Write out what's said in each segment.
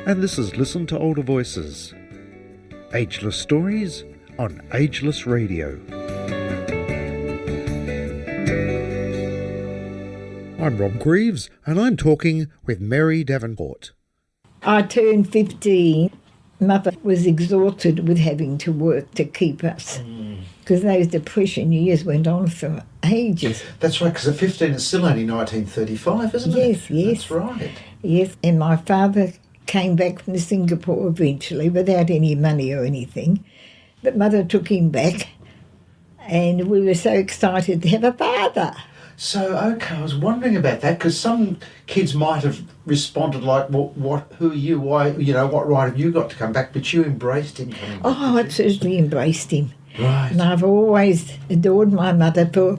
and this is Listen to Older Voices. Ageless stories on Ageless Radio. I'm Rob Greaves, and I'm talking with Mary Davenport. I turned 15. Mother was exhausted with having to work to keep us, because those depression years went on for ages. That's right, because at 15 it's still only 1935, isn't Yes, it? yes. That's right. Yes, and my father came back from Singapore eventually without any money or anything. But Mother took him back, and we were so excited to have a father. So, okay, I was wondering about that, because some kids might have responded like, well, who are you? Why, what right have you got to come back? But you embraced him coming back. Oh, I certainly embraced him. Right. And I've always adored my mother for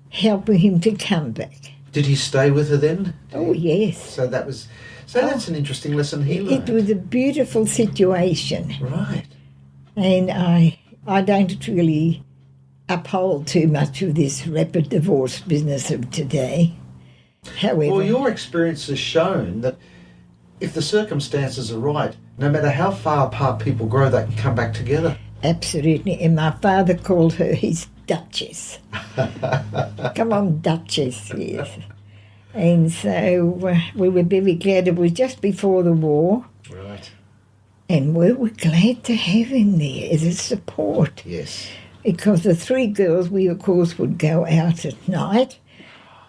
helping him to come back. Did he stay with her then? Yes. So that's an interesting lesson he learned. It was a beautiful situation. Right. And I don't really uphold too much of this rapid divorce business of today. However, Well, your experience has shown that if the circumstances are right, no matter how far apart people grow, they can come back together. absolutely. And my father called her his Duchess. Come on, Duchess, yes. And so we were very glad. It was just before the war. Right. And we were glad to have him there as a support. Yes. Because the three girls, we of course would go out at night,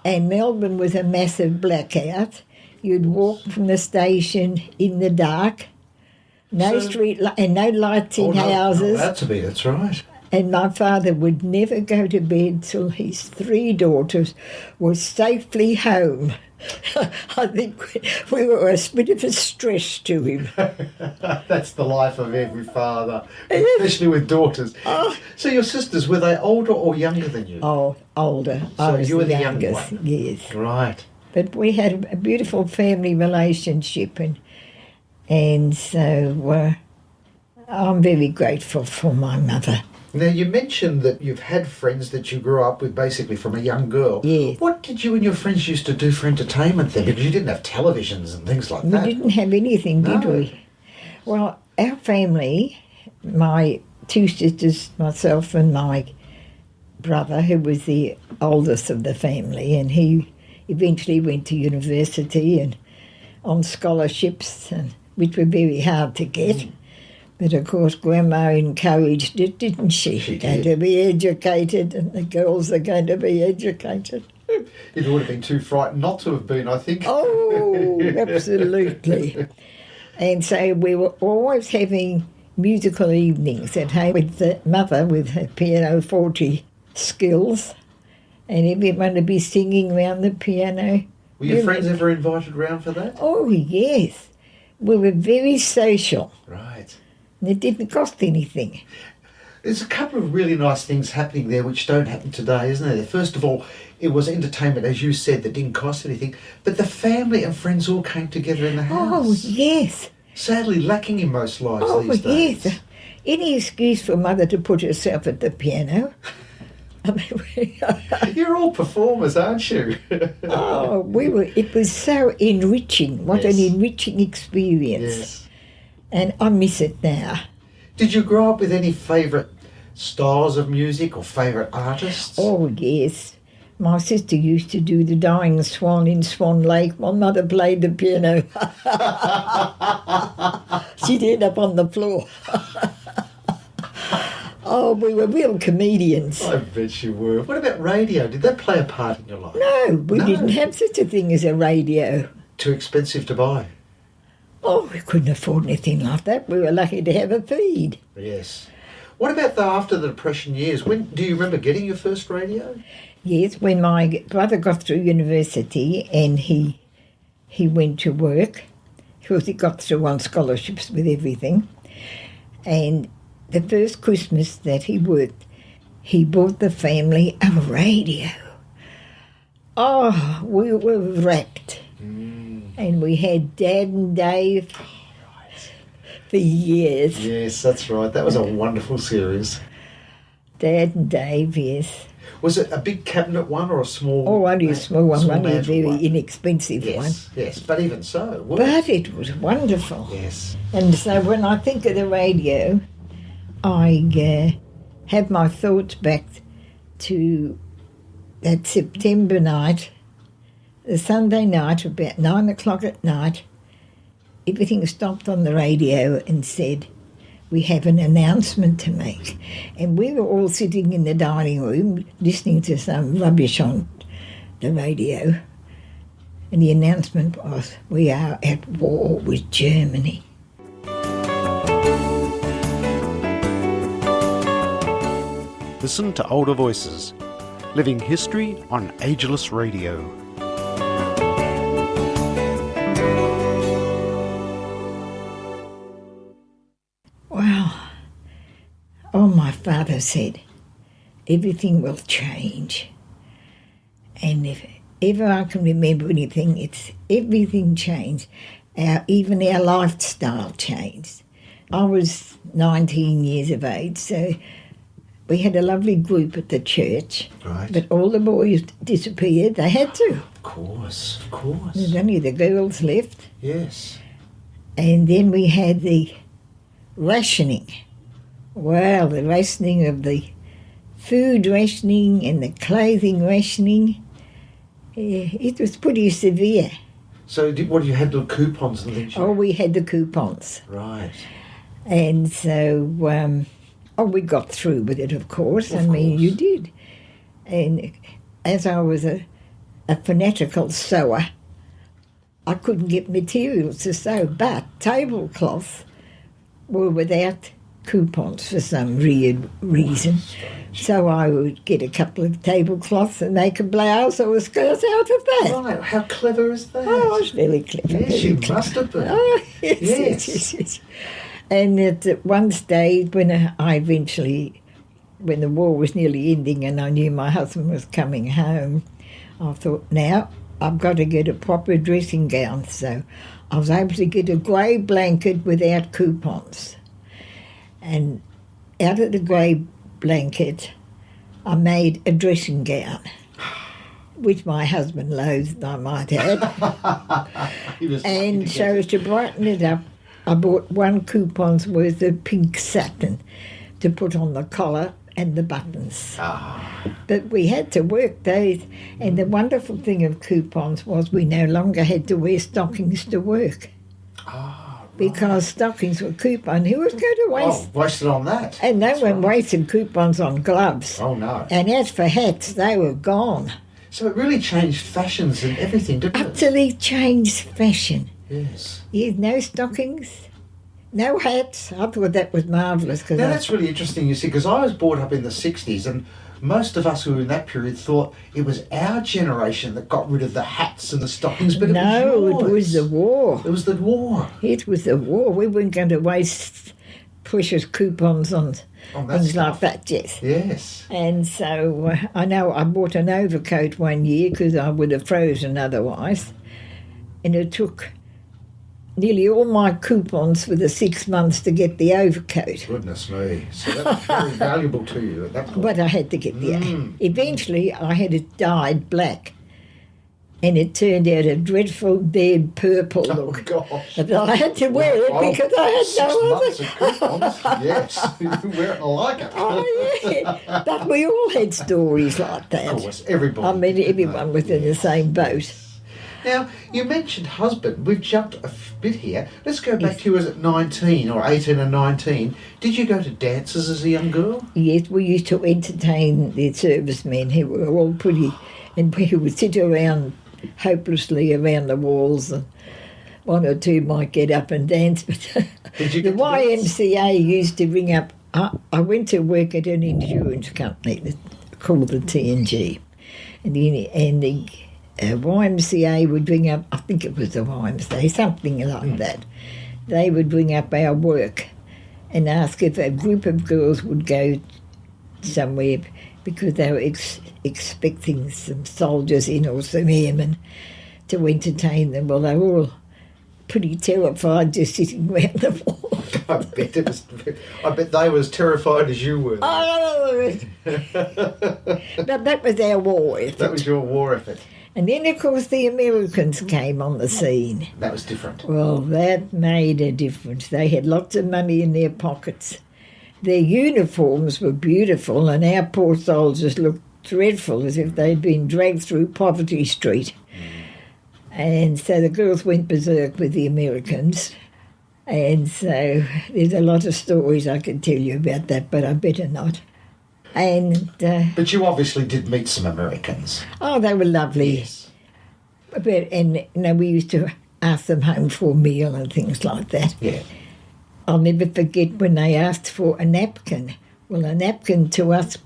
and Melbourne was a massive blackout. You'd walk from the station in the dark, no lights in houses. That's right. And my father would never go to bed till his three daughters were safely home. I think we were a bit of a stress to him. That's the life of every father, especially with daughters. Oh. So your sisters, were they older or younger than you? Oh, older. So I was you were the youngest, younger one. yes. Right. But we had a beautiful family relationship, and so I'm very grateful for my mother. Now, you mentioned that you've had friends that you grew up with basically from a young girl. Yes. What did you and your friends used to do for entertainment then? Because you didn't have televisions and things like that. We didn't have anything, did No. we? Well, our family, my two sisters, myself and my brother, who was the oldest of the family, and he eventually went to university and on scholarships, which were very hard to get. But of course, Grandma encouraged it, didn't she? She Going did. to be educated, and the girls are going to be educated. It would have been too frightened not to have been, I think. Oh, absolutely. And so we were always having musical evenings at home with the mother with her pianoforte skills, and everyone would be singing round the piano. Were your friends ever invited round for that? Oh, yes. We were very social. Right. And it didn't cost anything. There's a couple of really nice things happening there which don't happen today, isn't there? First of all, it was entertainment, as you said, that didn't cost anything, but the family and friends all came together in the house. Oh, yes. Sadly lacking in most lives Oh, these days. yes. Any excuse for Mother to put herself at the piano. I mean, You're all performers, aren't you? oh, it was so enriching. What an Yes. enriching experience. Yes. And I miss it now. Did you grow up with any favourite styles of music or favourite artists? Oh, yes. My sister used to do the Dying Swan in Swan Lake. My mother played the piano. She'd end up on the floor. Oh, we were real comedians. I bet you were. What about radio? Did that play a part in your life? No, we No. didn't have such a thing as a radio. Too expensive to buy? Oh, we couldn't afford anything like that. We were lucky to have a feed. Yes. What about after the Depression years? When do you remember getting your first radio? Yes, when my brother got through university and he went to work, because he got through on scholarships with everything, and the first Christmas that he worked, he bought the family a radio. Oh, we were wrapped. And we had Dad and Dave for years. Yes, that's right. That was a wonderful series. Dad and Dave, yes. Was it a big cabinet one or a small? Oh, only a small one, only a mantle very one? inexpensive one. Yes, but even so. But it was wonderful. Yes. And so when I think of the radio, I have my thoughts back to that September night, the Sunday night, about 9 o'clock at night. Everything stopped on the radio and said, "We have an announcement to make." And we were all sitting in the dining room listening to some rubbish on the radio. And the announcement was, "We are at war with Germany." Listen to older voices, living history on Ageless Radio. Well, oh, my father said, everything will change. And if ever I can remember anything, it's everything changed. Even our lifestyle changed. I was 19 years of age, so we had a lovely group at the church. Right. But all the boys disappeared. They had to. Of course, of course. There's only the girls left. Yes. And then we had the rationing. Well, the rationing of the food rationing and the clothing rationing. It was pretty severe. So what, you had the coupons and things? Oh, we had the coupons. Right. And so, we got through with it, of course. Of I mean, course. you did. And as I was a fanatical sewer, I couldn't get materials to sew, but tablecloths were without coupons for some weird reason. So I would get a couple of tablecloths and make a blouse or a skirt out of that. Right. How clever is that? Oh, I was very clever. Yes, very you clever. must have been. Oh, yes, Yes. yes. And at one stage, when I eventually, when the war was nearly ending and I knew my husband was coming home, I thought, now I've got to get a proper dressing gown. So I was able to get a grey blanket without coupons. And out of the grey blanket, I made a dressing gown, which my husband loathed, I might add. He was And so to brighten it up, I bought one coupon's worth of pink satin to put on the collar and the buttons. But we had to work those, and the wonderful thing of coupons was we no longer had to wear stockings to work. Because stockings were coupon. Who was going to waste? Wasted on that. And no That's one right. wasted coupons on gloves. Oh, no. And as for hats, they were gone. So it really changed fashions and everything, didn't it? Utterly changed fashion. Yes. Yeah, no stockings, no hats. I thought that was marvellous. Cause Now that's really interesting, you see, because I was brought up in the 60s and most of us who were in that period thought it was our generation that got rid of the hats and the stockings, but no, it was yours. it was the war. It was the war. It was the war. We weren't going to waste precious coupons on On that things stuff. like that, yes. Yes. And so I know I bought an overcoat one year because I would have frozen otherwise. And it took nearly all my coupons for the 6 months to get the overcoat. Goodness me. So that was very valuable to you at that point. But I had to get the... Eventually, I had it dyed black. And it turned out a dreadful dead purple look. Oh, gosh. But I had to wear it Well, because I had no 6 other... months of coupons. Yes. You wear it and like it. Oh, yeah. But we all had stories like that. Of course, everybody. I mean, did, everyone was in the same boat. Now, you mentioned husband. We've jumped a bit here. Let's go back to you as at 19 or 18 and 19. Did you go to dances as a young girl? Yes, we used to entertain the servicemen who were all pretty, and we would sit around hopelessly around the walls, and one or two might get up and dance. But Did you the get to dance? YMCA used to ring up. I went to work at an insurance company called the TNG, and the YMCA would ring up. I think it was the YMCA, something like that. They would ring up our work and ask if a group of girls would go somewhere because they were expecting some soldiers in or some airmen to entertain them. Well, they were all pretty terrified just sitting round the wall. I bet it was. I bet they were as terrified as you were. Oh, but that was our war effort. That was your war effort. And then, of course, the Americans came on the scene. That was different. Well, that made a difference. They had lots of money in their pockets. Their uniforms were beautiful, and our poor soldiers looked dreadful, as if they'd been dragged through Poverty Street. And so the girls went berserk with the Americans. And so there's a lot of stories I could tell you about that, but I better not. And But you obviously did meet some Americans. oh, they were lovely. Yes. We used to ask them home for a meal and things like that. Yeah. I'll never forget when they asked for a napkin. Well, a napkin to us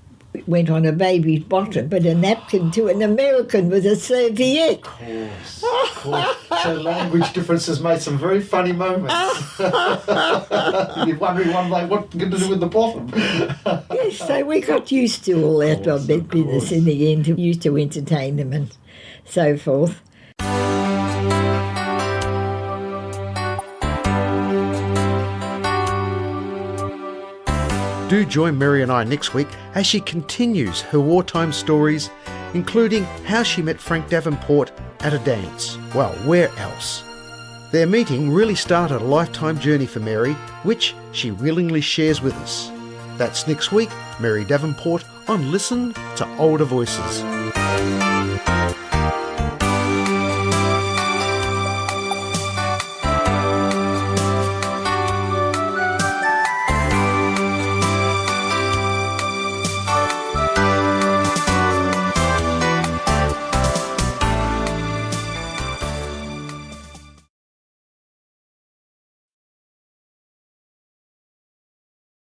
went on a baby's bottom, but a napkin to an American was a serviette. Of course. Of course. So language differences made some very funny moments. You're wondering one day what you're going to do with the bottom. Yes, so we got used to all that Of course, of business course. in the end. We used to entertain them and so forth. Do join Mary and I next week as she continues her wartime stories, including how she met Frank Davenport at a dance. Well, where else? Their meeting really started a lifetime journey for Mary, which she willingly shares with us. That's next week, Mary Davenport on Listen to Older Voices.